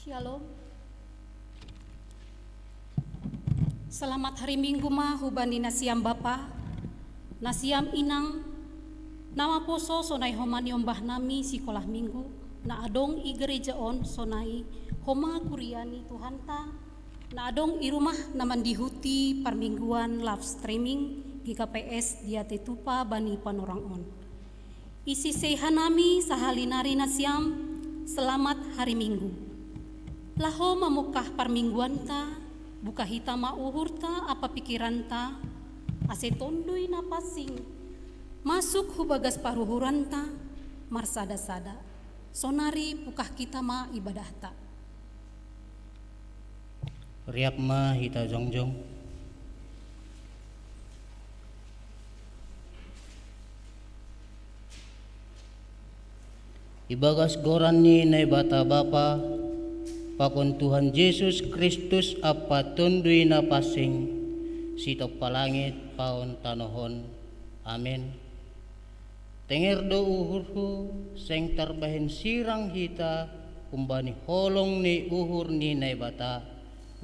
Shalom. Selamat hari Minggu mah hubani nasiam Bapa, nasiam inang, nama poso sonai homani ombah nami sikolah minggu, na adong i gereja on sonai homa kuriani Tuhanta, na adong i rumah naman dihuti permingguan live streaming GKPS dia tetupa bani panorang on. Isi sehanami sahalinari nasiam, selamat hari Minggu. Laho memukah permingguan ta, buka hitama uhur ta apa pikiran ta, ase tondui napasing, masuk hubagas paruhuran ta, marsada-sada, sonari pukah kita ma ibadah ta. Riap ma hita jongjong. Ibagas goran ni nai bata bapa, pakon Tuhan Yesus Kristus apa tundui na pasing sitok palangit paon tanohon. Amin. Tenger do uhurhu seng tarbahin sirang hita kumbani holong ni uhur ni naibata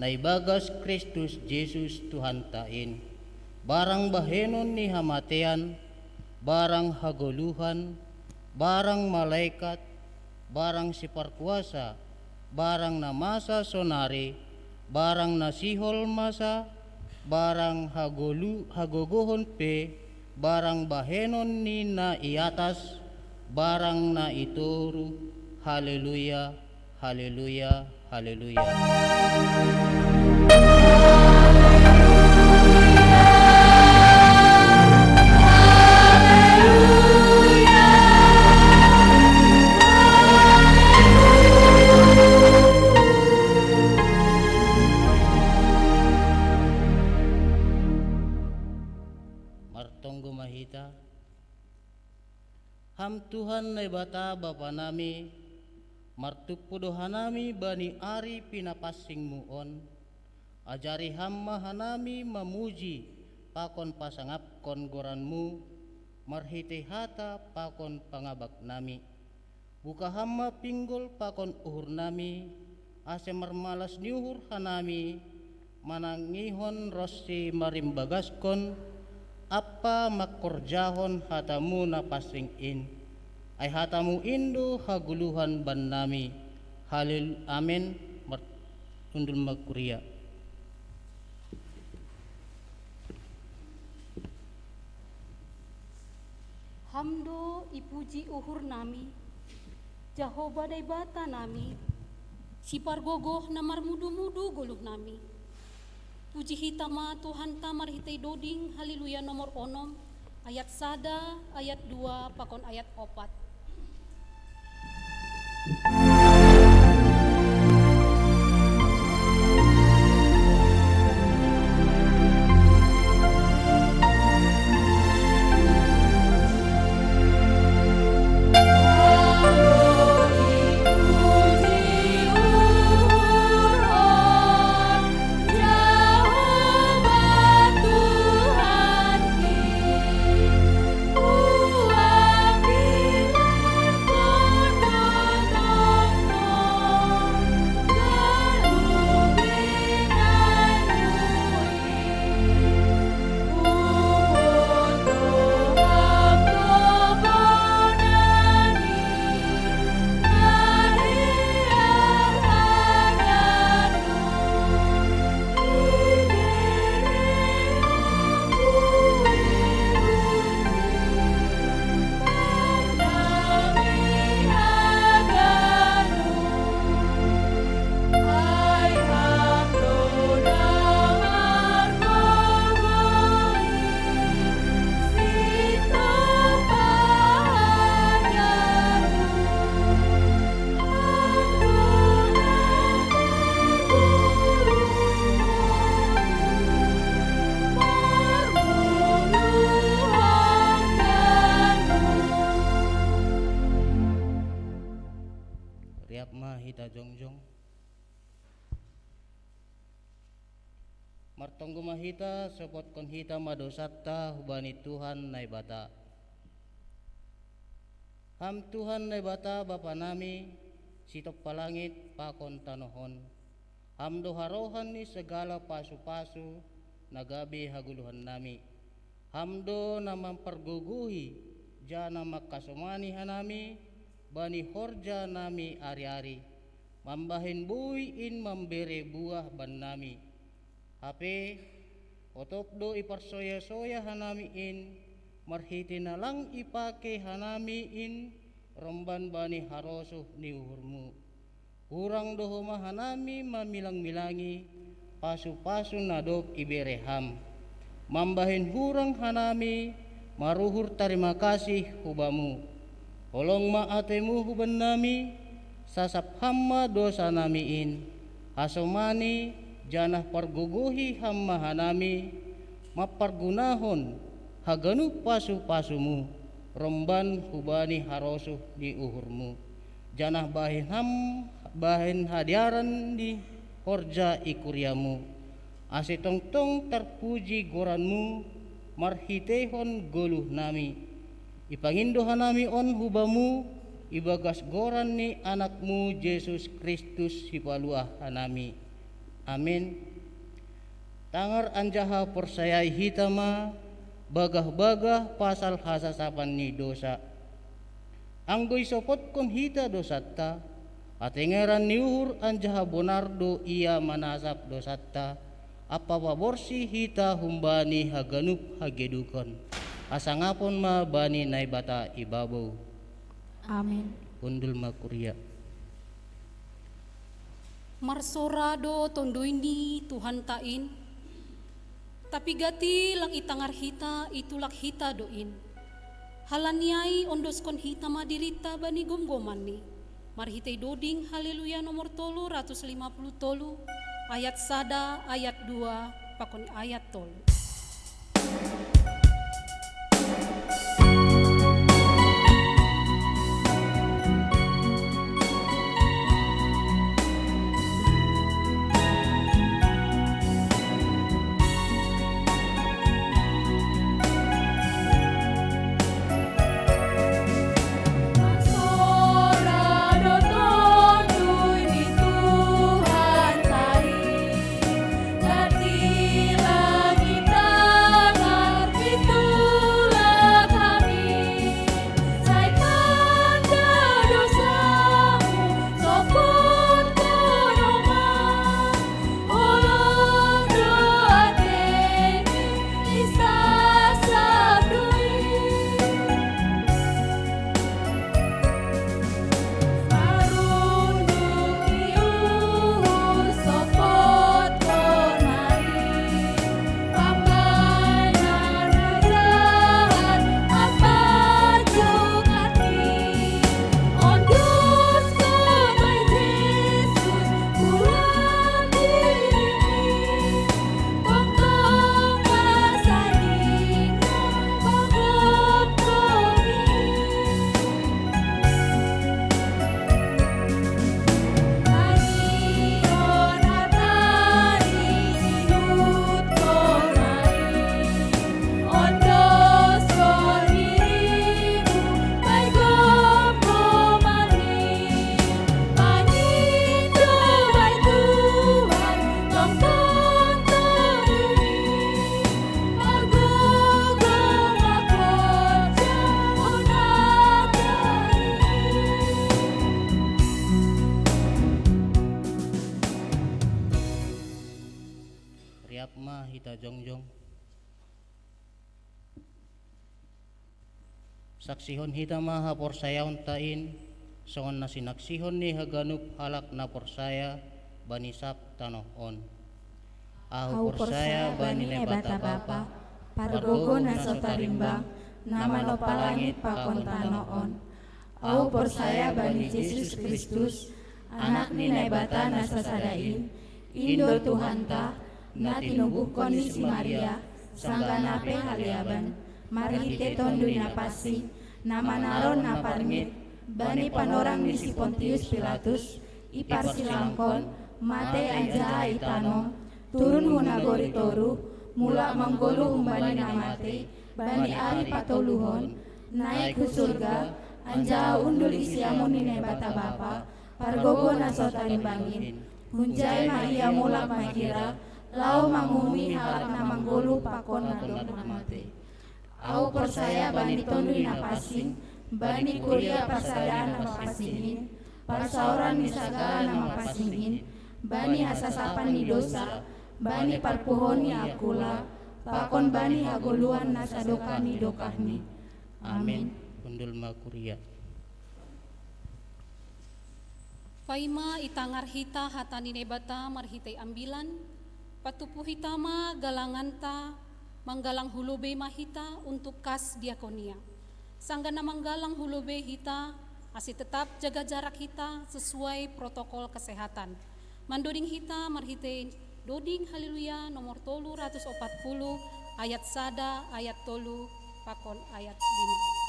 naibagas Kristus Yesus Tuhan tain. Barang bahenon ni hamatean, barang hagoluhan, barang malaikat, barang siparkuasa, barang na masa sonari, barang nasihol masa, barang hagogohon pe, barang bahenon ni na iatas, barang na ituru. Haleluya, haleluya, haleluya. Ham Tuhan nai bata bapa nami, martupu dohanami bani ari pinapasing muon, ajari hamma hanami memuji pakon pasangapkon goranmu, marhite hata pakon pangabak nami, buka hamma pinggol pakon uhur nami, ase marmalas niuhur hanami, manangihon rossi marimbagaskon, apa makorjahon hatamu na pasing in, ay hatamu indo haguluhan ban nami. Halil amin. Undul magkuria. Hamdo ipuji uhur nami, Jahoba dai bata nami, sipar gogoh namar mudu-mudu goluh nami. Puji hitama Tuhan tamar hitai doding, haleluya nomor onom, ayat sada, ayat 2, pakon ayat 4. Tuhan Riap ma hita jongjong. Martonggo mahita sopot kon hita madosatta hubani Tuhan nai bata. Ham Tuhan nai bata Bapa nami sitop palangit pakon tanohon. Ham doharohan ni segala pasu-pasu nagabi haguluhan nami. Hamdo na memperguguhi jana makasumani hanami bani horja nami ari-ari. Mambahin buin memberi buah ban nami. Hape otopdo iparsoya-soya hanami in marhiti na lang ipake hanami in romban bani harosuh ni uhurmu. Hurang dohoma hanami mamilang-milangi pasu-pasu nadop ibereham. Mambahin hurang hanami maruhur terima kasih hubamu. Holong maatemu huban nami sasap hamma dosa nami in. Asomani janah perguguhi hamma hanami mapargunahon haganu pasu-pasumu romban hubani harosuh di uhurmu. Janah bahin hadiaran di horja ikuriamu. Asitongtong terpuji goranmu marhitehon goluh nami. Ipangindohan nami on hubamu ibagas goran ni anakmu Yesus Kristus hipaluah hanami. Amin. Tangar anjaha persayai hitama bagah-bagah pasal hasasapan ni dosa. Anggoy sopot kon hita dosatta atengeran niuhur anjaha bonardo ia manasap dosatta apa baborsi hita humbani haganup hagedukon asangapon ma bani naibata ibabaw. Amin. Undul makuria. Marsorado tondo ini Tuhan tain. Tapi gati lang itangar hita itulak hita doin. Halaniai ondos kon hita madirita bani gomgoman ni. Marhitay doding haleluya nomor 350 tolu ayat sada ayat 2 pakon ayat tolu. Ma hita jongjong. Saksihon hita maha porsayaon tain songon na sinaksihon ni haganup halak na porsaya banisap tanohon. Ahu porsaya bani nebata bapa pargogo na sotarimbang nama no palangit pakon tanoon. Ahu porsaya bani Yesus Kristus anak ni nebata na sasadain Indo Tuhan ta na tinubuhkon ni si Maria sangganape haliaban marhite tondo na pasi na manaron na parmit bani panorang ni si Pontius Pilatus, ipar silangkon, mate anjaha itano, turun hunagori toru, mula manggolu humbani namate, bani ari patoluhon, naik ke surga, anjaha undul isiamu nine bata bapa, pargogo naso tarimbangin, hunjai mahia mulak makira, lau mangumi halak na manggolu pakon nadok namate. Au persaya bani tondui napasing, bani kuria pasadaan nama pasingin, parsauran ni sagala nama pasingin, bani hasasapan ni dosa, bani parpuhon ni akula, pakon bani hagoluan nasadoka ni dokahni. Amin. Undul makuria. Paima itangar hita hatanine bata marhitai ambilan, patupu hitama galanganta manggalang hulube mahita untuk kas diakonia. Sanggana manggalang hulube hita masih tetap jaga jarak hita sesuai protokol kesehatan. Mandoding hita marhitai doding haleluya nomor 340 ayat sada ayat 3 pakon ayat 5.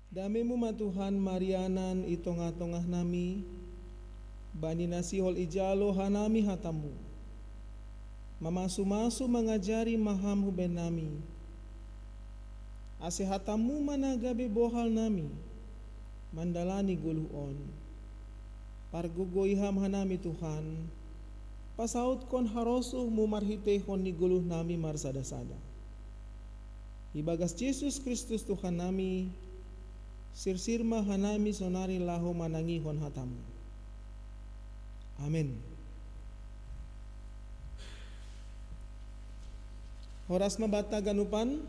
Damemu matuhan Marianan itongah-tongah nami, bani nasihol ijalo hanami hatamu, mamasu-masu mengajari maham huben nami, ase hatamu managabe bohal nami, mandalani guluon, pargugo iham hanami Tuhan, pasaut kon harosuh mu marhitehon ni guluh nami marsada-sada. Ibagas Yesus Kristus Tuhan nami, sirsirma hanami sonari laho manangihon hatamu. Amin. Horas mabata ganupan,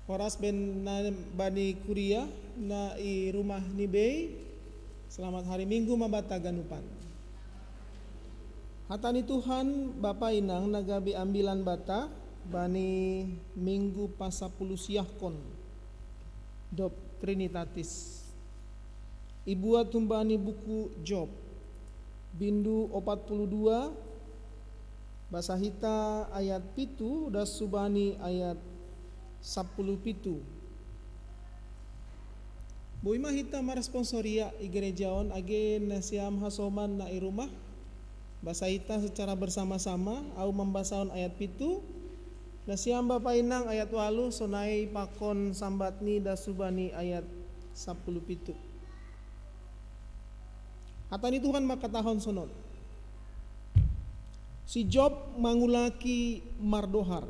horas ben bani kuria na i rumah ni Bey. Selamat hari Minggu mabata ganupan. Hatani Tuhan Bapa Inang nagabi ambilan bata bani Minggu pasapuluh siahkon dop Trinitatis. Ibuat tumbani buku Job bindu 42 basahita ayat pitu das subani ayat 10 pitu. Bui mahita maresponsoria igerejaon age nasiam hasoman na irumah basahita secara bersama-sama au membasaon ayat pitu. Nasiam Bapa Inang ayat 8 sonai pakon sambatni das subani ayat 10 pitu. Hatani Tuhan makatahon sonon. Si Job mangulaki mardohar.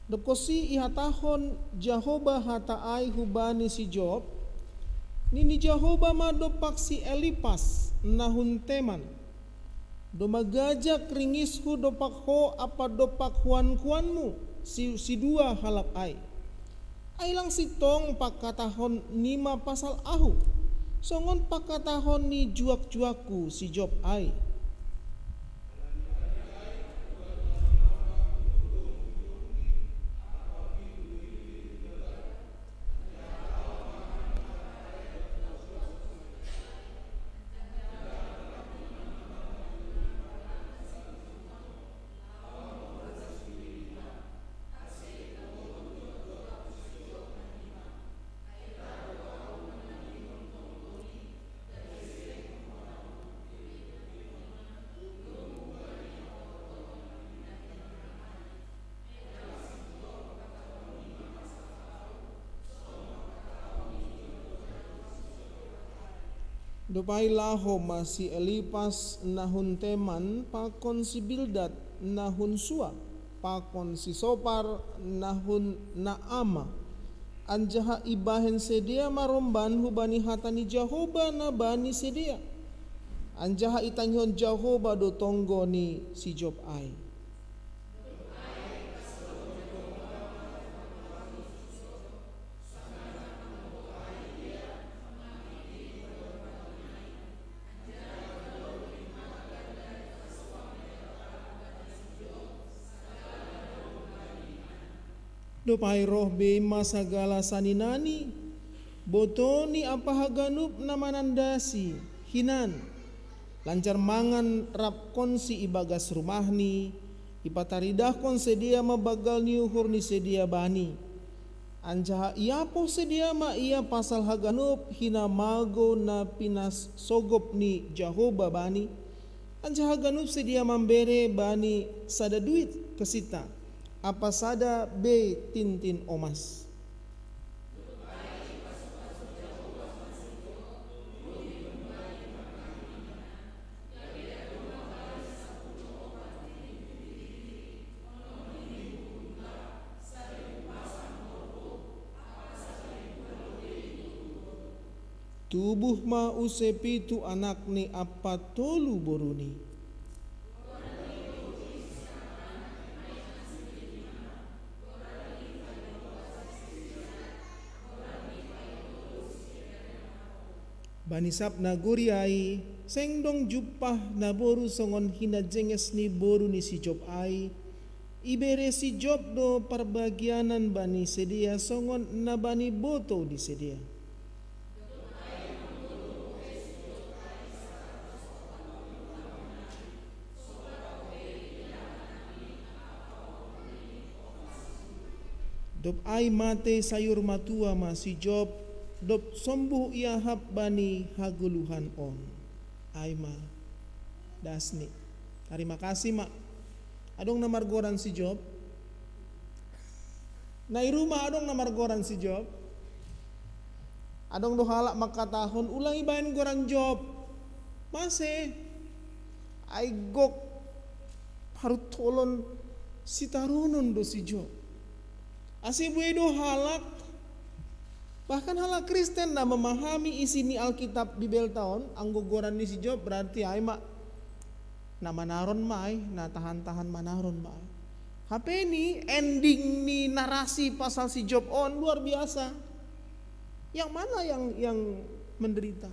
Dekosi ihatahon Jahoba hataai hubani si Job. Nini Jahoba madopak si Elipas nahun teman. Domagajak ringishu dopak ho apa dopak huan-huanmu si dua halap ai. Ailang si tong pakatahon nima pasal ahu. Songon pakatahon ni juak-juaku si Job ai. Dopai laho masih Elipas nahun teman pakon si Bildad nahun sua pakon si Sopar nahun Naama anjaha ibahen sedia maromban hubani hatani Jahoba na bani sedia anjaha itanghon Jahoba do tonggo ni si Job ai. Dopai roh bema sagala saninani botoni apa haganup namanandasi hinan lancar mangan rap konsi ibagas rumahni ipataridah kon sedia mabagal ni uhur ni sedia bani anjaha iapo sedia ma ia pasal haganup hina mago na pinas sogop ni Jahoba bani anjaha haganup sedia mambere bani sada duit kesita apa sada be tintin omas. Tubuh ma usepitu anak ni apa tolu boruni. Banisap na guriai sengdong jupah na boru songon hina jenges ni boru ni si Job ai ibere si Job do parbagianan bani sedia songon na bani boto di sedia. Dob ai mate sayur matua ma si Job dop sombuh ia hap bani haguluhan on. Aima Dasni. Terima kasih mak. Adong namar goran si Job. Nai rumah adong namar goran si Job. Adong do halak maka tahun ulangi bayan goran Job. Masih ai gok harus tolon si tarunon do si Job. Asih do halak bahkan halak Kristen na memahami isi ni Alkitab Bibel tahun anggo goran ni si Job berarti ai mak na manaron mai na tahan-tahan manaron mai. HP ini ending ni narasi pasal si Job on luar biasa. Yang mana yang menderita?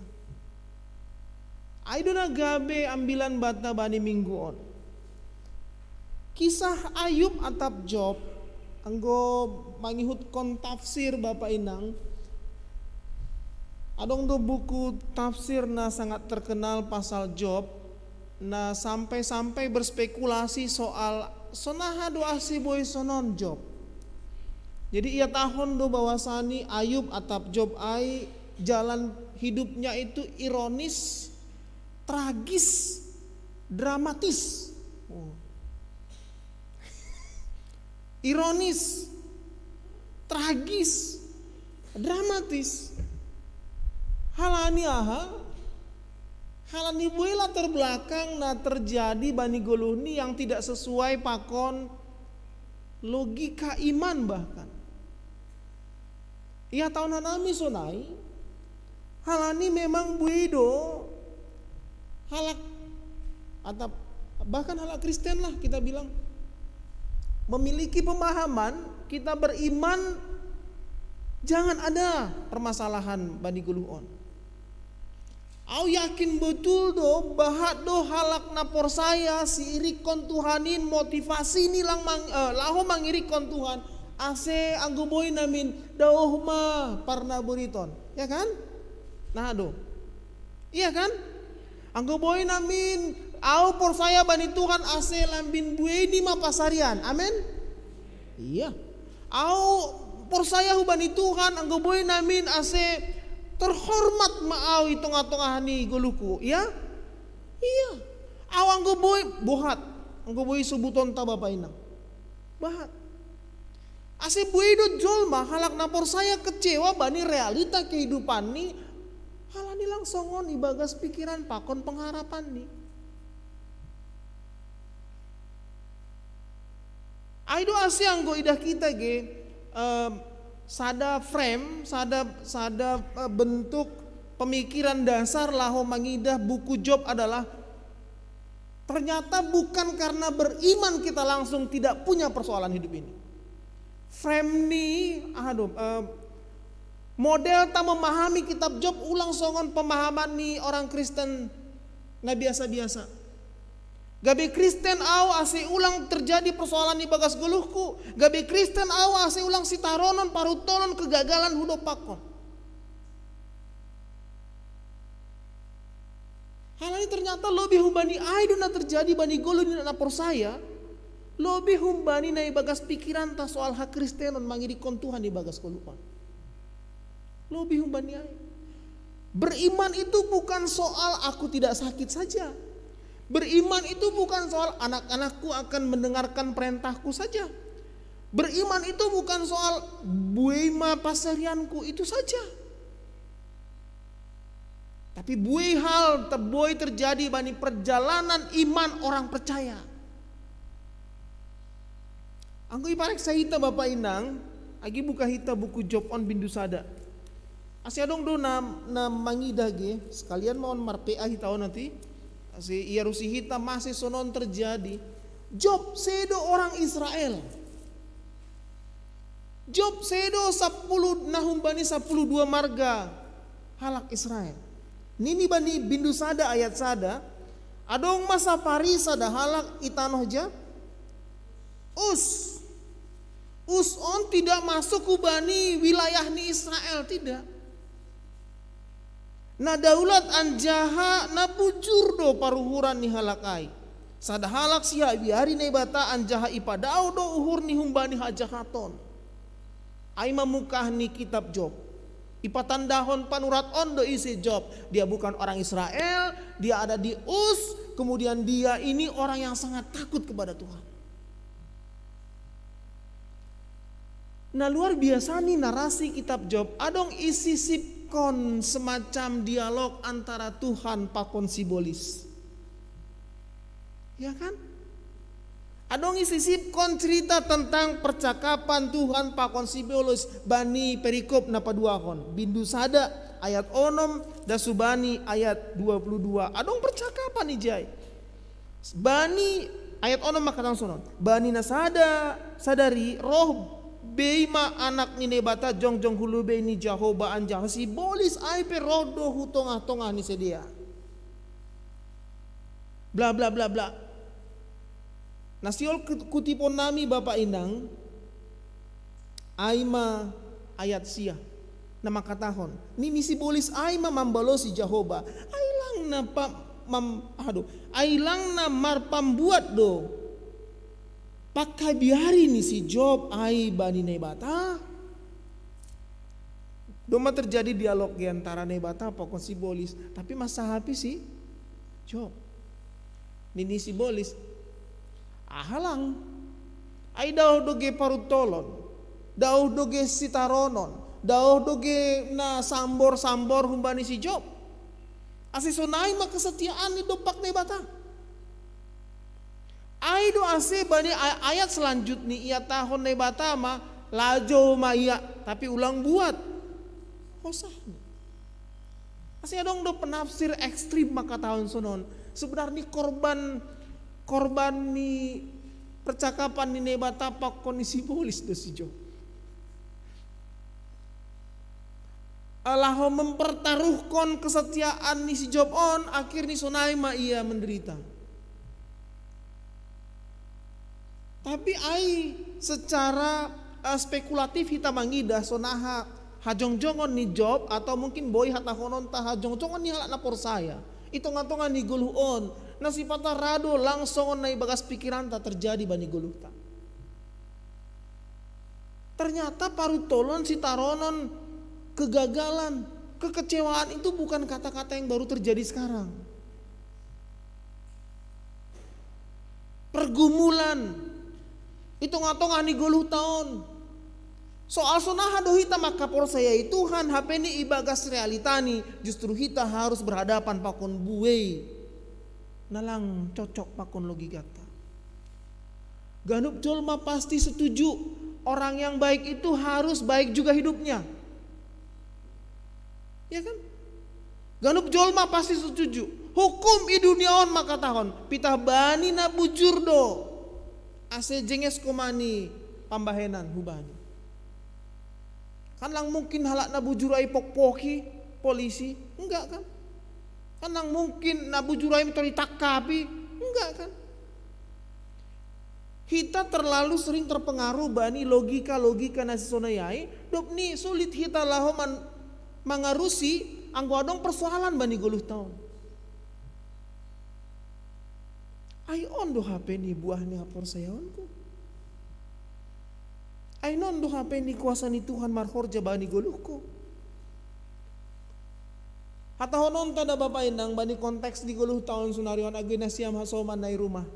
Aidona gabe ambilan bata bani minggu on. Kisah Ayub atap Job anggo mangihut kon tafsir Bapak Inang. Adong do buku tafsir na sangat terkenal pasal Job na sampai-sampai berspekulasi soal sonaha doa si boy sonon Job. Jadi ia tahun do bahwasani Ayub atap Job ai jalan hidupnya itu ironis, tragis, dramatis. Ironis, tragis, dramatis. Halani halani buela terbelakang na terjadi bani goluhni yang tidak sesuai pakon logika iman bahkan. Ia tahun hanami sonai halani memang buido halak atau bahkan halak Kristen lah kita bilang memiliki pemahaman kita beriman jangan ada permasalahan bani goluh on. Au yakin betul do bahat do halak napor saya si iri kon Tuhanin motivasi ni lang laho mangiri kon Tuhan ase anggo boy namin dauh ma parna buriton ya kan nah do iya kan anggo boy namin au por saya bani Tuhan ase lambin buai di ma pasarian amin iya au por saya bani Tuhan anggo boy namin ase terhormat maau tengah-tengah ni goluku ya iya awang go boy bohat anggo boy sebuton ta Bapak Inang bahat ase boy do jolma halak napor saya kecewa bani realita kehidupan ni halani langsungon ibagas pikiran pakon pengharapan ni aido ase anggo idah kita ge sada frame, sada bentuk pemikiran dasar laho mangidah buku Job adalah ternyata bukan karena beriman kita langsung tidak punya persoalan hidup ini. Frame ni, model tak memahami kitab Job ulang songon pemahaman ni orang Kristen nggak biasa-biasa. Gabe Kristen au ase ulang terjadi persoalan di bagas goluhku. Gabe Kristen au ase ulang sitaronon parutonon kegagalan hudo pakon. Hal ini ternyata lebih humbani aiduna terjadi bani goluh ni napor saya. Lebih humbani na bagas pikiran ta soal hak Kristenon mangiri kon Tuhan di bagas goluhan. Lebih humbani ai. Beriman itu bukan soal aku tidak sakit saja. Beriman itu bukan soal anak-anakku akan mendengarkan perintahku saja. Beriman itu bukan soal buema pasarianku itu saja. Tapi buai hal terboy terjadi bani perjalanan iman orang percaya. Anggo iparek sahita Bapak Inang, agi buka hita buku Job on bindu sada. Asyadong do na mangidah ge sekalian mohon marpea hitaon nanti. Si ia rusi hitam masih sonon terjadi. Job sedo orang Israel. Job sedo 10 nahum bani 12 marga halak Israel. Nini bani bindu sada ayat sada. Adong masa pari sada halak itanoh ja. Us on tidak masuk ku bani wilayah ni Israel tidak. Na daulat anjaha na bujur do paruhuran ni halakai. Sada halak siya biari na bata anjaha ipadao do uhur ni humbani hajahaton. Ay mamukah ni kitab Job. Ipatandahon panurat ondo isi Job. Dia bukan orang Israel, dia ada di Uz, kemudian dia ini orang yang sangat takut kepada Tuhan. Nah luar biasa nih narasi kitab Job. Adong isi sipkon semacam dialog antara Tuhan pakon sibolis. Ya kan? Adong isi sipkon cerita tentang percakapan Tuhan pakon sibolis bani perikop napa duakon. Bindu sada ayat 6 dan subani ayat 22. Adong percakapan ijai. Bani ayat 6 makatang sonon. Bani nasada sadari roh beima anak ni nebata jong hulube ni Jehovah anjah si bolis ai pe rodo hu tongah ni sedia. Bla bla bla bla. Nasiol kutipon nami Bapak Indang aima ayat sia nama katahon ni misi bolis aima mambalosi Jehovah ailang na ailang na marpambuat do pakai biari ni si Job ai bani nebata. Doma terjadi dialog di antara nebata pokok si bolis, tapi masa hapi si Job. Nini si bolis ahalang ai daw doge parutolon, daw doge sitaronon, daw doge na sambor humbani si Job. Asisonai makasetiaan ni dopak nebata. Ai do ase bani ayat selanjutnya ia tahun nebata ma lajo ma iya tapi ulang buat hosah. Ase dong do penafsir ekstrim maka tahun sonon. Sebenarnya korban ni percakapan ni nebata pak kondisi bolis do si Job. Allah mempertaruhkan kesetiaan ni si Job on akhirnya sonai ma ia menderita. Tapi ai secara spekulatif kita mangida sonaha hajong-jongon ni Job atau mungkin boy hatahonon ta hajong-jongon ni halak napor saya. Itongan-tongan ni guluhon. Na sipata rado langsung na ibagas pikiran ta terjadi bani guluh ta. Ternyata parutolon si taronon kegagalan, kekecewaan itu bukan kata-kata yang baru terjadi sekarang. Pergumulan itu ngatong ani guluh tahun. Soal sonaha do hita maka por saya Tuhan HP ni ibagas realitani justru hita harus berhadapan pakon buwe. Nalang cocok pakon logikata. Ganup jolma pasti setuju orang yang baik itu harus baik juga hidupnya. Ya kan? Ganup jolma pasti setuju. Hukum i duniaon maka tahun pitah bani na bujur do. Ase jenges komani pambahenan hubani. Kan lang mungkin halak na bujurai pok-poki polisi, enggak kan? Kan lang mungkin na bujurai metori takapi, enggak kan? Kita terlalu sering terpengaruh bani logika nasi sonayai, dop ni sulit kita lahoman mangarusi angguadong persoalan bani guluh tahun. Ai ondo HP ni buahnya hapor sayaonku. Ai nondo HP ni kuasa ni Tuhan marhor jabani goluhku. Hata honon tada Bapak Indang bani konteks di goluh tahun sunarion agena siam hasoman nai rumah.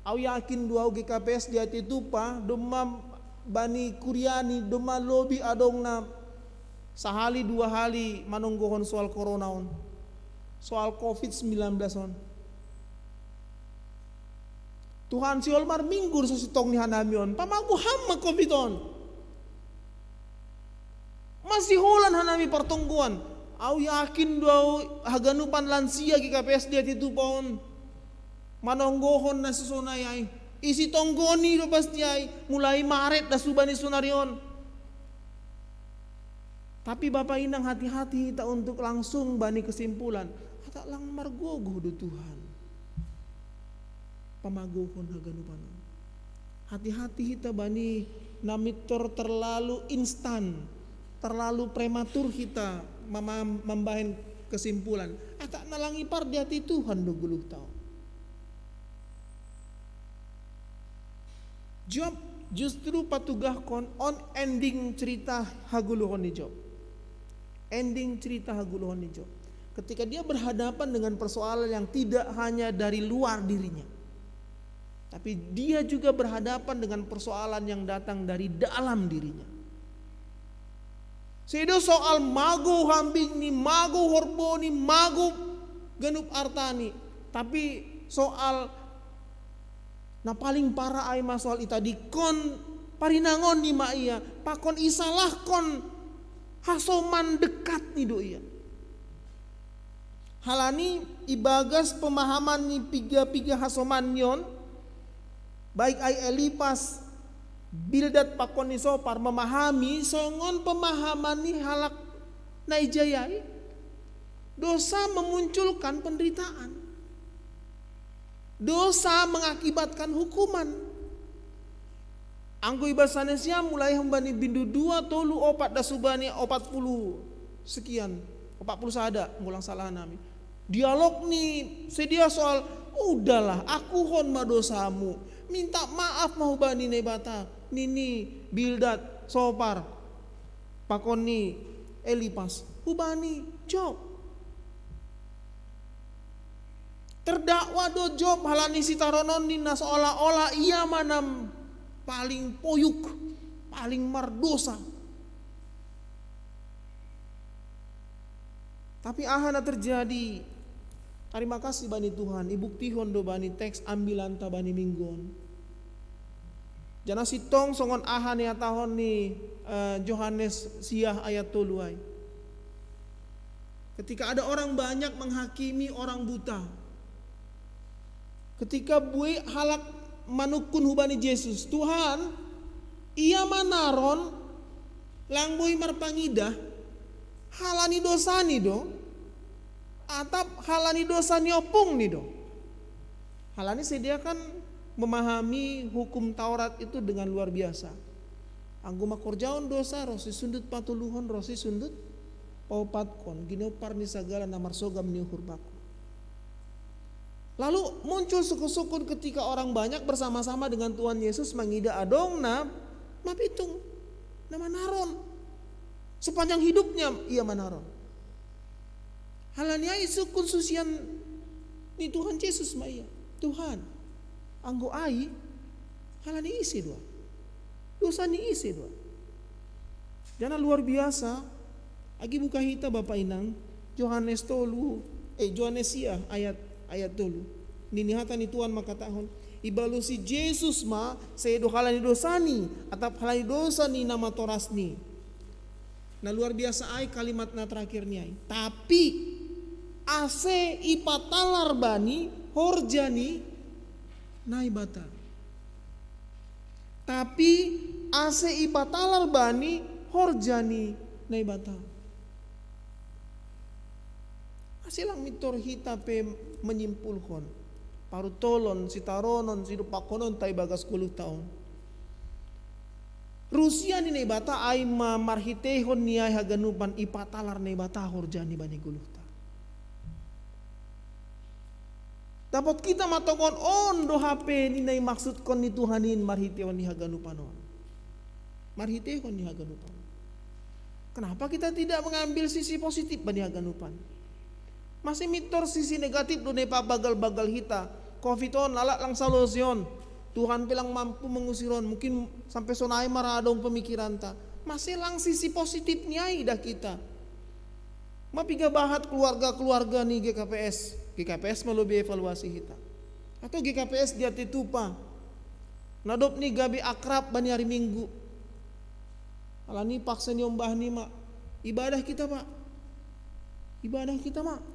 Au yakin dua GKPS di hati tupa doma bani kuriani doma lobi adong na sahali dua hali manunggohon soal corona on. Soal COVID-19 on. Tuhan si olmar minggur sa sitong ni hanamion pamagu hamma covidon masih holan hanami pertungguan au yakin do haganupan lansia ki KPS dia itu pon manonggohon na susonayai isi tonggoni do pasti ai mulai Maret da subani sunarion. Tapi Bapak Indang hati-hati kita untuk langsung bani kesimpulan hata lang margogo do Tuhan pamagohon haganupan. Hati-hati kita bani namitor terlalu instan, terlalu prematur kita membahen kesimpulan. Tak nalangi par di hati Tuhan do guluh tau. Job justru patugah kon on ending cerita haguluhon ni Job. Ending cerita haguluhon ni Job. Ketika dia berhadapan dengan persoalan yang tidak hanya dari luar dirinya, tapi dia juga berhadapan dengan persoalan yang datang dari dalam dirinya. Sedo soal mago hambing ni, mago horbo ni, mago ganup artani. Tapi soal na paling parah ay masoal itadi kon parinangon ni maia, pakon isalah kon hasoman dekat ni do iya. Halani ibagas pemahaman ni piga-piga hasoman nyon, baik ay Elipas, Bildad pakon ni Sopar memahami songon pemahaman ni halak naijayai. Dosa memunculkan penderitaan. Dosa mengakibatkan hukuman. Anggo ibasanesnya mulai hembani bindu 2 tolu 4 dasubani 40 sekian 40 sada ngulang salah nami. Dialog nih sedia soal udahlah aku hon ma dosamu, minta maaf mau bani nebata nini Bildad Sopar pakoni Elipas hubani Job. Terdakwa do Job halani sitaronon nina seolah-olah ia manam paling poyuk, paling mardosa. Tapi ahana terjadi. Terima kasih bani Tuhan. Ibuktihon do bani teks ambilan ta bani minggon. Jana sitong songon ahan ya tahun ni Yohanes siah ayat toluai. Ketika ada orang banyak menghakimi orang buta. Ketika bui halak manukun hubani Yesus, Tuhan ia manaron lang bui marpangidah halani dosani do atap halani dosani opung ni do. Halani sediakan memahami hukum Taurat itu dengan luar biasa. Anggo makorjaon dosa rosi sundut patuluhon rosi sundut paupatkon ginopar ni sagala namar sogam ni hurbaku. Lalu muncul suku-suku ketika orang banyak bersama-sama dengan Tuhan Yesus mengida adong na mapitung nama naron. Sepanjang hidupnya ia manaron. Halania isukun susian ni Tuhan Yesus maya. Tuhan, anggo ai halani isi doa. Dosa ni isi doa. Jangan luar biasa. Agi buka hita Bapak Inang Yohanes sia ayat dulu. Ninihatan ni Tuhan maka tahun ibalusi Yesus ma sedo halani dosani atau halani dosa ni nama torasni. Nah luar biasa ay kalimat na terakhirnya ay. Tapi ase ipatalar bani horjani naibata. Tapi ase ipatalar bani horjani naibata. Asilang mitor hita pe menyimpulkan parutolon sitaronon sidupakonon tay bagas 10 tahun. Rusia ni nebata ay marhitehon niay haganupan ipatalar nebata horjani bani guluhta. Dapat kita matokon on do HP ni nay maksud kon ni Tuhanin marhitehon ni haganupanon. Marhitehon ni haganupan. Kenapa kita tidak mengambil sisi positif bani haganupan? Masih mitor sisi negatif do nepa bagal-bagal hita. Covid-on lalak lang solusion. Tuhan bilang mampu mengusiron. Mungkin sampai sonai maradong pemikiran ta. Masih lang sisi positifnya dah kita. Mapiga bahat keluarga-keluarga nih GKPS. GKPS melubi evaluasi hita. Atau GKPS dia titupa. Nadop nih gabi akrab bani hari Minggu. Alani paksa ni ombah nih mak. Ibadah kita pak. Ibadah kita mak.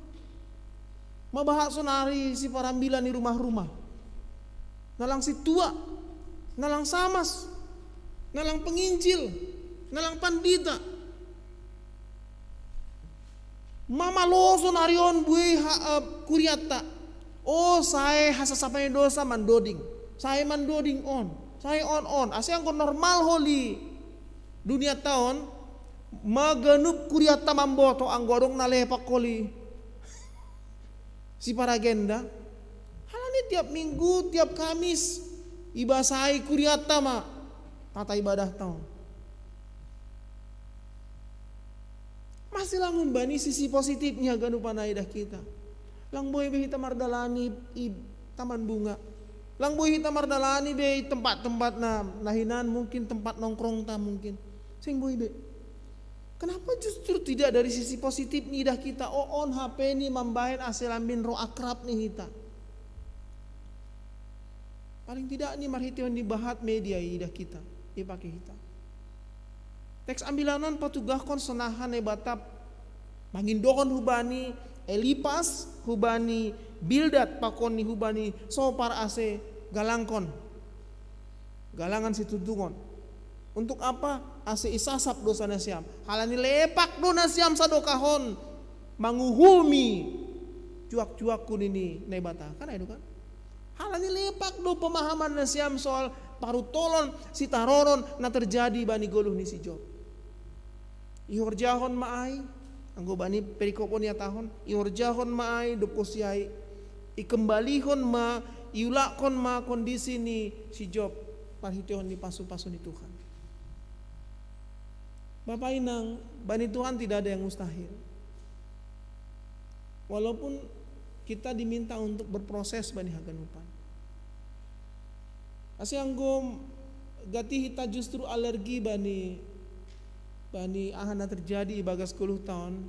Mabahak sonari si parambilan di rumah-rumah. Nalang si tua, nalang samas, nalang penginjil, nalang pandita. Mama lo sonarion bui kuriata. Oh saya hasasapanya dosa mandoding. Saya mandoding on. Saya on. Asyang kon normal holi. Dunia tahun maganup kuriata mamboto anggodong nalepak koli. Si para agenda, halani tiap minggu, tiap Kamis, ibasai kuriata ma, tata ibadah tahun. Ase langun bani sisi positifnya ganupan aidah kita. Lang boy be hita mardalani i taman bunga. Lang boy hita mardalani be tempat-tempat na nahinan mungkin tempat nongkrong ta mungkin. Sing boy be. Kenapa justru tidak dari sisi positif nidah kita? On HP ni mambahin ase lambin roh akrab nih hita. Paling tidak ni marhition dibahat media idah kita dipakai hita. Teks ambilanan patugahkon senahan batap mangindohon hubani Elipas hubani Bildad pakoni hubani sopar ase galangkon galangan situtungon. Untuk apa? Ase isasap dosa nasiam. Halani lepak do nasiam sadokahon manguhumi cuak-cuak kun ini nebata. Kan itu kan? Halani lepak do pemahaman nasiam soal parutolon si taroron na terjadi bani goluh ni si Job. Ihorjahon maai anggo bani perikopon ya tahun ihorjahon maai do posiai ikembalihon ma iulakon ma kondisi ni si Job parhitihon ni pasu-pasu ni Tuhan. Bapak inang, bani Tuhan tidak ada yang mustahil. Walaupun kita diminta untuk berproses bani haganupan. Asianggom gati hita justru alergi bani ahana terjadi bagas 10 tahun.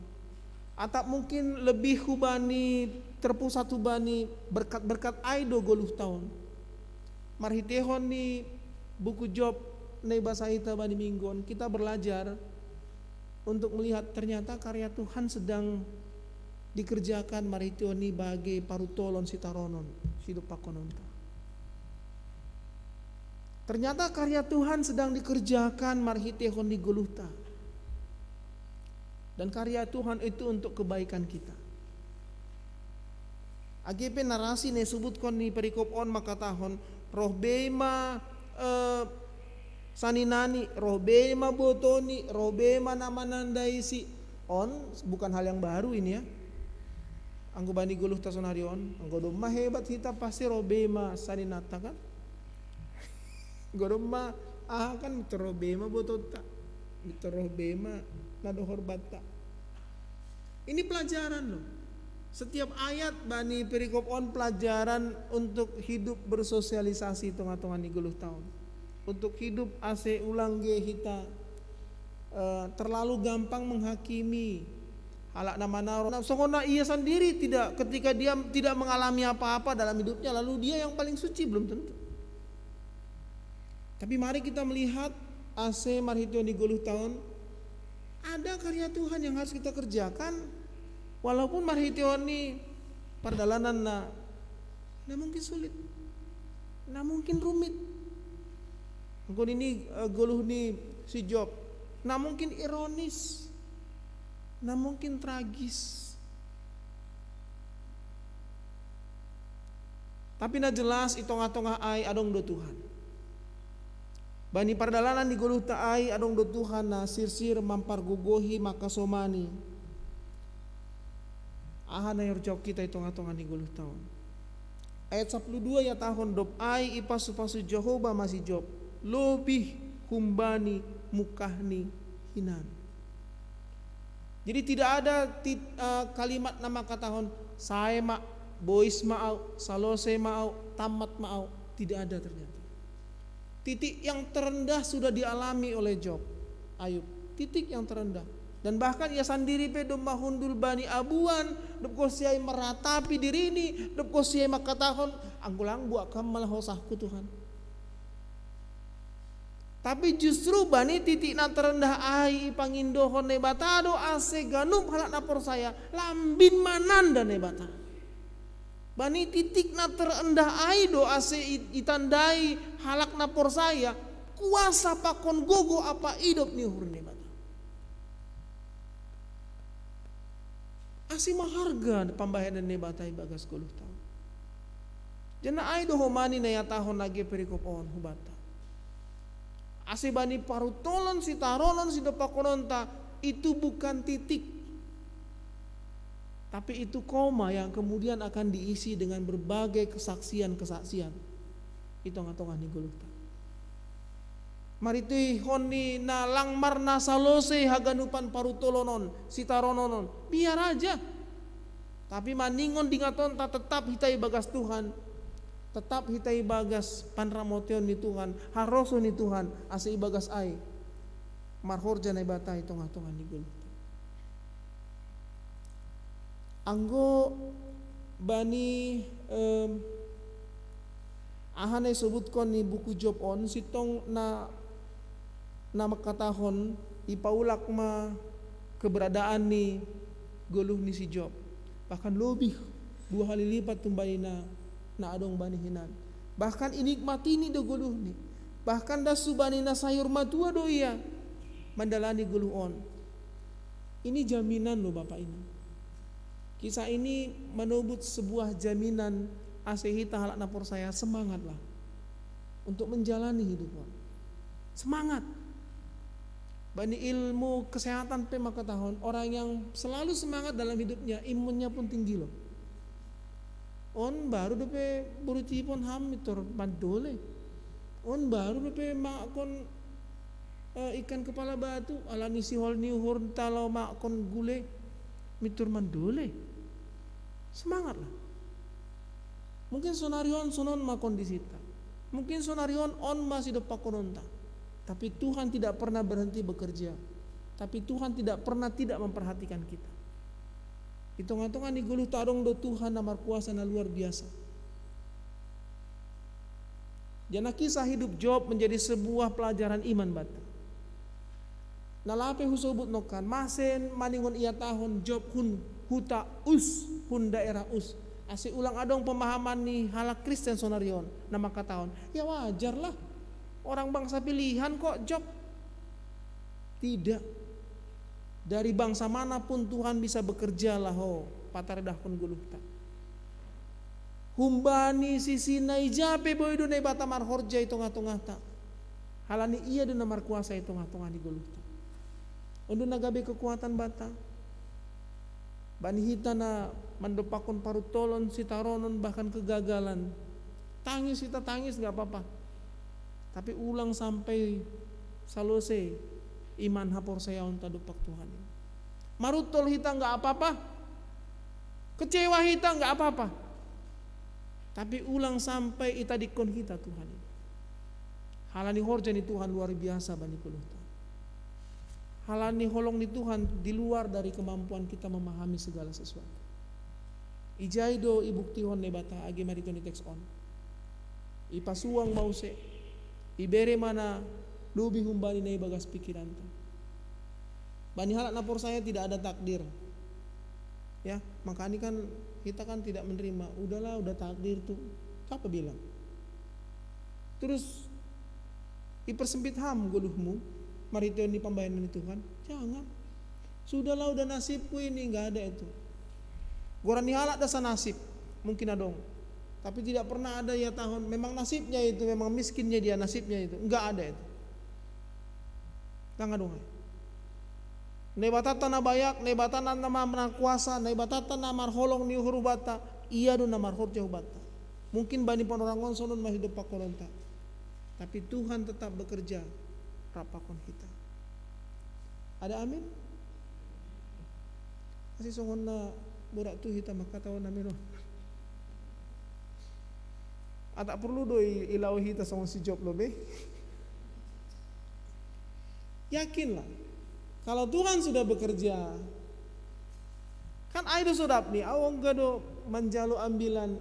Atau mungkin lebih hubani terpusat hubani berkat-berkat aido 10 tahun. Marhitehon ni buku Job nei bahasa hita bani minggon kita belajar untuk melihat ternyata karya Tuhan sedang dikerjakan marhitehon ni bagai parutolon sitaronon hidup pakononta. Ternyata karya Tuhan sedang dikerjakan marhitehon di Goluhta. Dan karya Tuhan itu untuk kebaikan kita. AGP narasi ne subutkan ni perikop on maka tahun roh bema saninani roh bema botoni roh bema nama nandai si on bukan hal yang baru ini ya. Anggo bani Goluhta sonarion anggo domah hebat kita pasti roh bema saninata kan. Goroma kan mitero bema botota mitero bema nadohor bata. Ini pelajaran loh. Setiap ayat bani perikop on pelajaran untuk hidup bersosialisasi tengah-tengah di guluh tahun. Untuk hidup ase ulang ge hita terlalu gampang menghakimi halak nama naro. Sokona ia sendiri tidak ketika dia tidak mengalami apa-apa dalam hidupnya lalu dia yang paling suci belum tentu. Tapi mari kita melihat ase marhition di guluh tahun ada karya Tuhan yang harus kita kerjakan walaupun marhition ni perdalanan na mungkin sulit, na mungkin rumit. Angkon ini guluh ni si Job, na mungkin ironis, na mungkin tragis. Tapi na jelas itong-atong ay adong do Tuhan. Bani pardalanan di guluh taai adong do Tuhan na sirsir mampargugohi makasomani. Aha na yorjok kita itong-atongan di guluh tahun. Ayat 12 ya tahun dop ai ipasu-pasu Jehovah masih Job. Lebih humbani mukahni hinan. Jadi tidak ada kalimat nama katahon saya mak bois mau salose mau tamat mau tidak ada ternyata. Titik yang terendah sudah dialami oleh Job. Ayub titik yang terendah dan bahkan ia sendiri pe domba hundul bani abuan dop kosiai meratapi diri ini dop kosiai makatahon anggulang buat kamal hosahku Tuhan. Tapi justru bani titik na terendah ai pangindohon nebatado ase ganup halak napor saya lambin mananda nebata. Bani titik na terendah ai do ase itandai halak napor saya kuasa pakon gogo apa idop ni hur nebata. Ase maharga pambahedan nebata bagas guluh tahun. Jana ai do homani na ya tahun lagi perikopon hubata. Ase bani parutolon si taronon si depakononta itu bukan titik, tapi itu koma yang kemudian akan diisi dengan berbagai kesaksian-kesaksian. Itu ngatongan di guluhta. Mariti honi na langmar na salose haganupan parutolonon sitarononon. Biar aja. Tapi maningon dingaton ta tetap hitai bagas Tuhan. Tetap hitai bagas panramotion ni Tuhan, haroso ni Tuhan, asa ibagas ai. Marhorja na ibata itong-atongan ni Gul. Anggo bani ahanay subutkan ni buku Job on sitong na makatahon ipaulak ma keberadaan ni guluh ni si Job. Bahkan lebih 2 kali lipat tumbay na adong bani hinan. Bahkan inikmati ni do guluh ni. Bahkan da subani na sayur matua do iya mandalani guluh on. Ini jaminan lo Bapak ini. Kisah ini menubut sebuah jaminan asehita halak napor saya, semangatlah untuk menjalani hidup. Semangat. Bani ilmu kesehatan pe maka tahun orang yang selalu semangat dalam hidupnya, imunnya pun tinggi loh. On baru depe buruti pun ham itor mandole. On baru depe makon ikan kepala batu ala nisi hol ni uhur talau makon gule mitur mandole. Semangatlah. Mungkin sonarion sonon makon disita. Mungkin sonarion on masih depak kononta. Tapi Tuhan tidak pernah berhenti bekerja. Tapi Tuhan tidak pernah tidak memperhatikan kita. Hitung-hitungan di guluh tarong do Tuhan namar kuasa na luar biasa. Jana kisah hidup Job menjadi sebuah pelajaran iman bata. Nalape husobut nokan masen maningon ia tahun Job hun huta us hun daerah us. Asi ulang adong pemahaman ni halak Kristen sonarion nama katahon. Ya wajar lah. Orang bangsa pilihan kok Job. Tidak. Dari bangsa manapun Tuhan bisa bekerja lah ho. Pataredah pun guluhta. Humbani sisi naijape boy do nai bata marhorja itu ngatong-ngata. Halani iya do namar kuasa itu ngatong-ngani guluhta. Undu nagabe kekuatan bata. Bani hita na mandopakon parutolon sitaronon bahkan kegagalan. Tangis kita tangis gak apa-apa. Tapi ulang sampai salose iman hapor saya untuk dupak Tuhan. Marutol hita nggak apa-apa, kecewa hita nggak apa-apa. Tapi ulang sampai ita dikon kita Tuhan. Halani horjani Tuhan luar biasa bani kuluhta. Halani holong di Tuhan di luar dari kemampuan kita memahami segala sesuatu. Ijaido ibuktihon nebata agi mariton teks on. Ipasuang mause. Ibere mana lebih humbani nai bagas pikiran tu. Bani halak napor saya tidak ada takdir. Ya, makanya kan kita kan tidak menerima. Udahlah, udah takdir tuh. Apa bilang? Terus dipersempit ham guluhmu, marition di pembayaran Tuhan. Jangan. Sudahlah, udah nasibku ini nggak ada itu. Gorani halak dasa nasib, mungkin adong. Tapi tidak pernah ada ya tahun memang nasibnya itu, memang miskinnya dia nasibnya itu. Enggak ada itu. Jangan dong. Nebatata na bayak, nebatata na mamna kuasa, nebatata na marholong ni hurubata, iya do na marhorja hubata. Mungkin bani panorangon sonon masih depak kolonta. Tapi Tuhan tetap bekerja rapakon kita. Ada amin? Masih songon na burak tu hita makatawan namin no. Atak perlu doi ilau hita sama si Job lobe. Yakinlah kalau Tuhan sudah bekerja. Kan aido sodap nih awong gado manjalo ambilan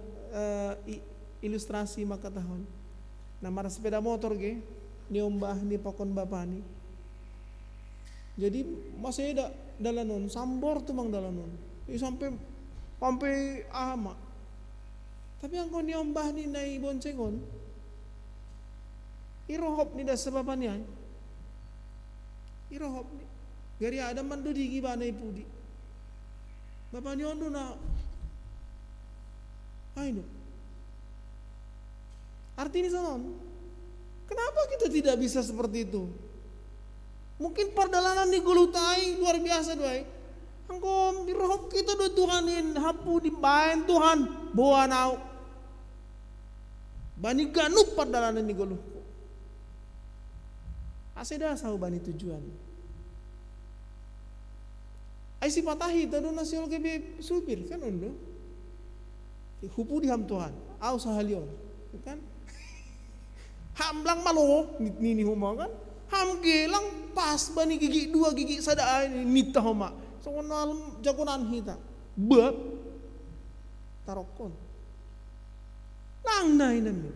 ilustrasi maka tahun. Nama sepeda motor ge ni ombah ni pakon bapa ni. Jadi masih ada dalanon sambor tuh mang dalanon. Sampai ama. Tapi ang kon niombah ni nai boncengon, irohop ni dah sebabannya, irohop ni, gari ada mandu di gibana ipudi, bapak ni ondo na, ayo, artinya sonon, kenapa kita tidak bisa seperti itu? Mungkin perdalanan di gulutai luar biasa doai, angkom irohop kita do Tuhanin hapu di bain Tuhan, bawa nau. Bani ganup perdalanan ni guluh. Aseda sahu bani tujuan. Ai si patahi tado nasiol kebe supir kan ondo. Hupu di ham Tuhan, au sahalion, kan? Ham lang malo nini huma kan? Ham gelang pas bani gigi dua gigi sada ini nita homa. So nalem jagonan hita. Bab tarokon. Lang nai nami.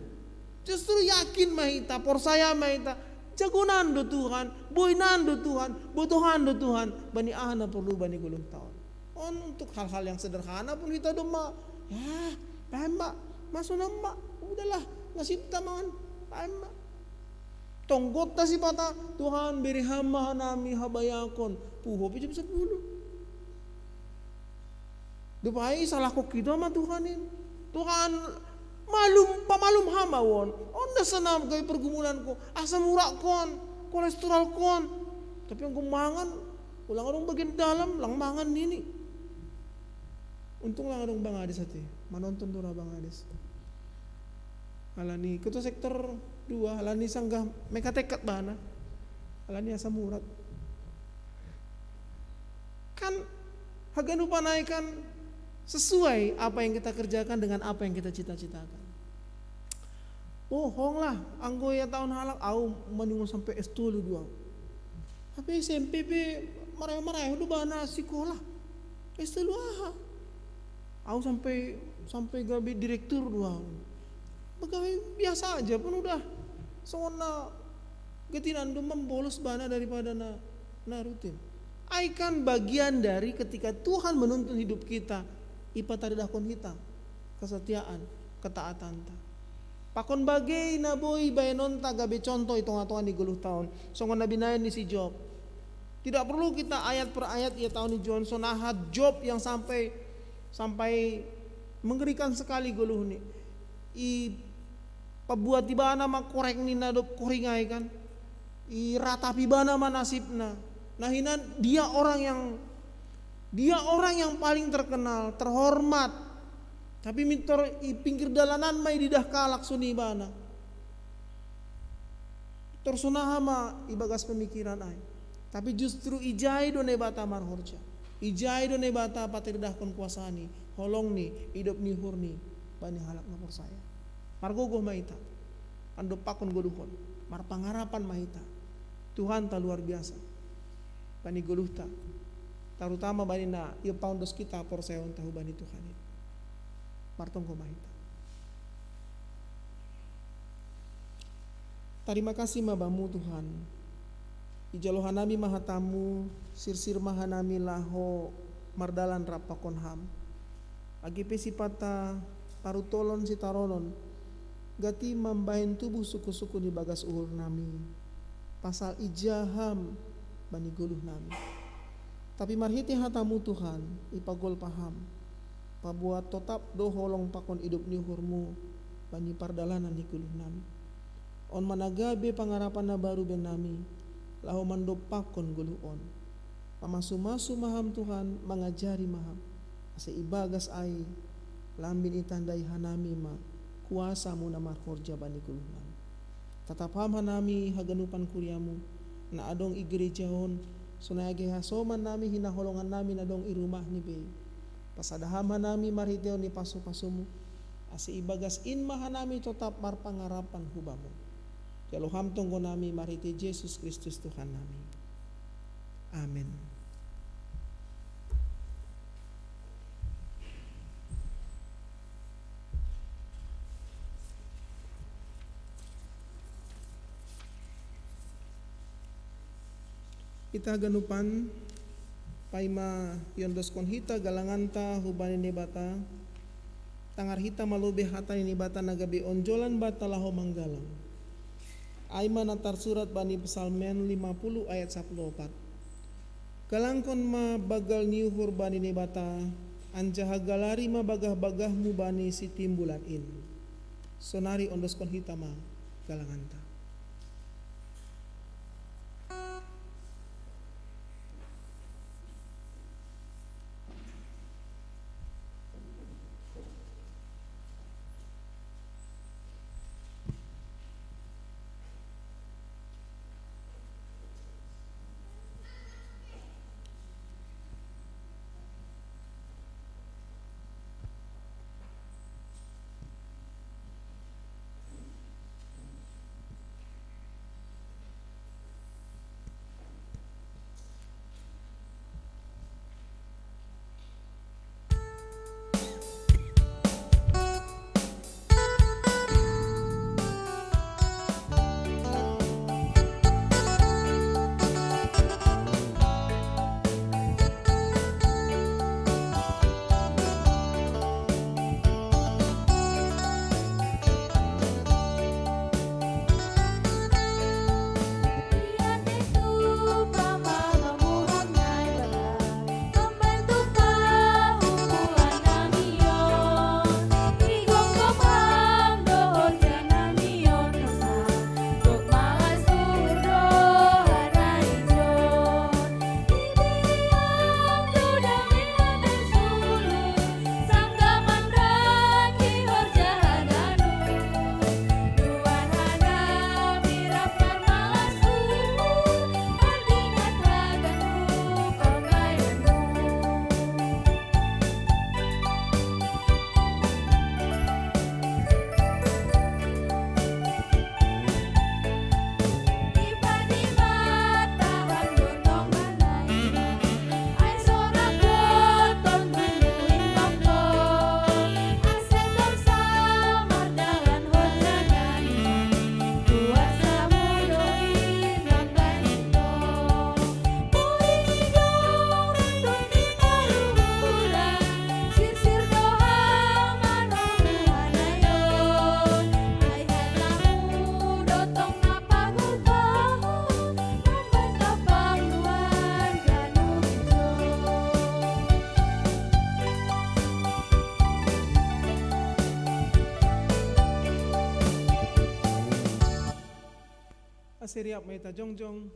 Justru yakin mahita, porsaya mahita. Jagonan do Tuhan, boinan do Tuhan, botohan do Tuhan. Bani ahana perlu bani gulung tahun. Untuk hal-hal yang sederhana pun kita doma. Ya, paham mbak, masuk mbak. Udahlah, nasib taman, paham mbak. Tonggot ta si pata, Tuhan beri hamba nami habayakon. Puho pijam 10. Dupai salah kok kita mah Tuhanin. Tuhan pamalum hama won. Onda senam kay pergumulan ko. Asam urat kon, kolesterol kon. Tapi ang gumangan, ulang adong bagian dalam, lang mangan nini. Untung lang adong Bang Ades ati. Manonton dura Bang Ades. Alani ketua sektor 2, alani sanggah mekatekat bana. Alani asam urat. Kan haganu panaikan sesuai apa yang kita kerjakan dengan apa yang kita cita-citakan. Bohong lah, anggo ya tahun halak au menunggu sampai S2 dua. Tapi SMP marah-marah udah bana sekolah. S2 ah. Au sampai gabi direktur dua. Pegawai biasa aja pun udah. Soalnya getinan membolos bana daripada na rutin. Aikan bagian dari ketika Tuhan menuntun hidup kita. Ipa taridakon kita kesetiaan, ketaatan ta. Pakon bagai naboy bayanon ta gabe contoh itong-atongan di 10 tahun. Songon nabi nayan ni si Job. Tidak perlu kita ayat per ayat ya tahun ni Johnson ahad Job yang sampai mengerikan sekali guluh ni. Pabuat tibana mak korek ni nadop koringai kan. Ratapi bana manasibna. Nahinan dia orang yang paling terkenal, terhormat. Tapi mitor pinggir dalanan mai didah kalak suni bana. Tersunaha ma ibagas pemikiran ai. Tapi justru ijai do nebata marhorja. Ijai do nebata patirdah kon kuasani. Holong ni hidup ni hurni bani halak na persaya. Margogoh maita. Ando pakon goduhon. Mar pangarapan maita. Tuhan ta luar biasa. Bani goluhta. Terutama bani na iyo paundos kita porseon tahu bani Tuhan ini. Martong komahita. Terima kasih mabamu Tuhan. Ijalohan nami mahatamu, sirsir mahanami laho mardalan rapakon ham. Agipe sipata parutolon sitaronon. Gati mambahin tubuh suku-suku di bagas uhur nami. Pasal ijaham bani goluh nami. Tapi marhiti hatamu Tuhan, ipagol paham. Pabuat tetap do holong pakon hidup ni hurmu, bani pardalanan di guluh nami. On managabe pangarapan na baru ben nami, laho mandop pakon guluh on. Pamasu-masu maham Tuhan, mangajari maham. Asa ibagas ai, lambin itandai hanami ma, kuasa mo na marhorja bani guluh nami. Tatapam hanami haganupan kuryamu, na adong igerejahon, sunayage hasoman nami hinaholongan nami na dong irumah ni be. Pasadahaman nami mariteo ni pasu-pasumu. Asi ibagas inmahan nami tetap marpangarapan hubamu. Jaloham tunggu nami mariti Yesus Kristus Tuhan nami. Amin. Ita ganupan paima yondos kon hita galanganta hubani ni bata tangar hita malube hata ni bata nagabi onjolan bata laho manggalang. Aima natar surat bani Psalmen 50 ayat 14. Galangkon ma bagal niuhur bani ni bata anjaha galari ma bagah-bagah mu bani si timbulan in. Sonari ondos kon hita ma galanganta. Asiriap maita jongjong.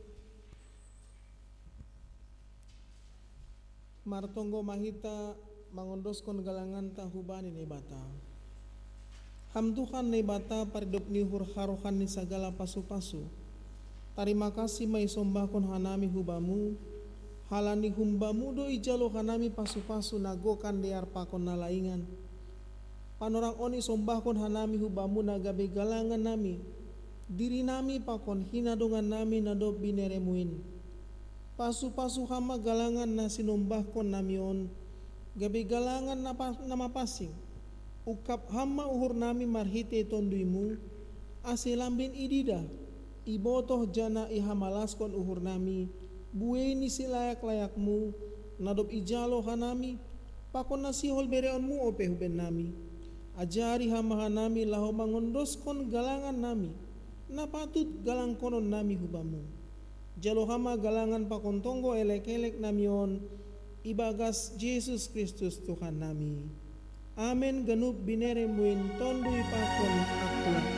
Martonggo mahita mangondoskon galangan tahubani ni bata. Ham Tuhan ni bata paridop ni harohan ni segala pasu-pasu. Terima kasih mai sombahkon hanami hubamu. Halani humbamu do ijalo hanami pasu-pasu nagokan diar pakon nalaingan. Panorang oni sombahkon hanami hubamu nagabe galangan nami. Diri nami pakon hina dongan nami nadop bineremuin. Pasu-pasu hama galangan na sinumbahkon namion. Gabe galangan nama pasing. Ukap hama uhur nami marhite tonduimu. Asilambin idida. Ibotoh jana ihamalaskon uhur nami. Bueni si layak-layakmu. Nadop ijalo hanami. Pakon nasihol bereonmu ope huben nami. Ajari hama hanami laho mangondoskon galangan nami. Napatut galang konon nami hubamu. Jalo hama galangan pakontonggo elek-elek namion ibagas Yesus Kristus Tuhan nami. Amin genup bineremuin tondui pakon akulah.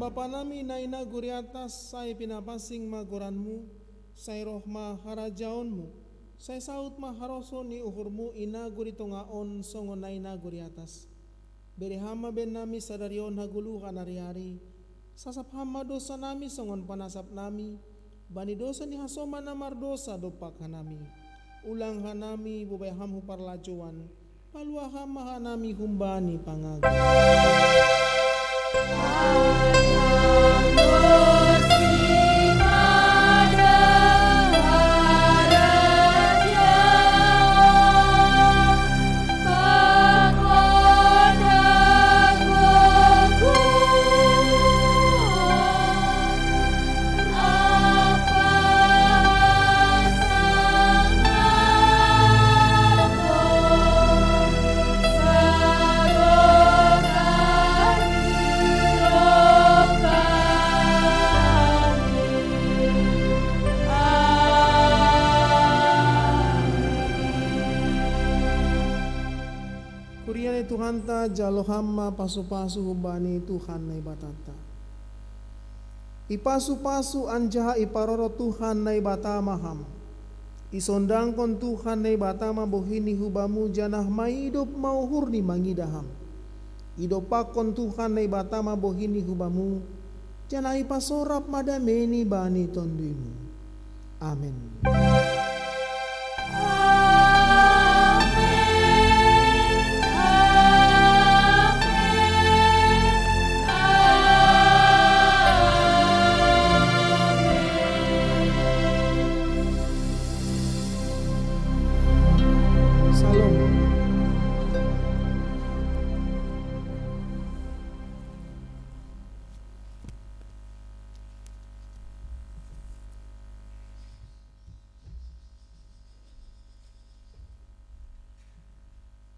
Bapa nami na inaguri atas say pinapasing maguranmu, say rohma harajaonmu, say saut maharoso ni uhurmu inaguri tongaon songon na inaguri atas. Beri hama ben nami sadarion hagulu kanari-hari, sasap hama dosa nami songon panasap nami, bani dosa ni hasoma namar dosa dopak hanami. Ulang hanami bubay hamhu parlajuan, palua hama hanami humbani pangagu. Kuriani Tuhan ta jalo hama pasu-pasu hubani Tuhan na ibatata. Ipasu-pasu anjaha iparoro Tuhan na ibatama ham. Isondangkon Tuhan na ibatama bohini hubamu janah maidop mauhur ni mangidaham. Idopakon Tuhan na ibatama bohini hubamu janah ipasorap madameni bani tonduimu. Amin.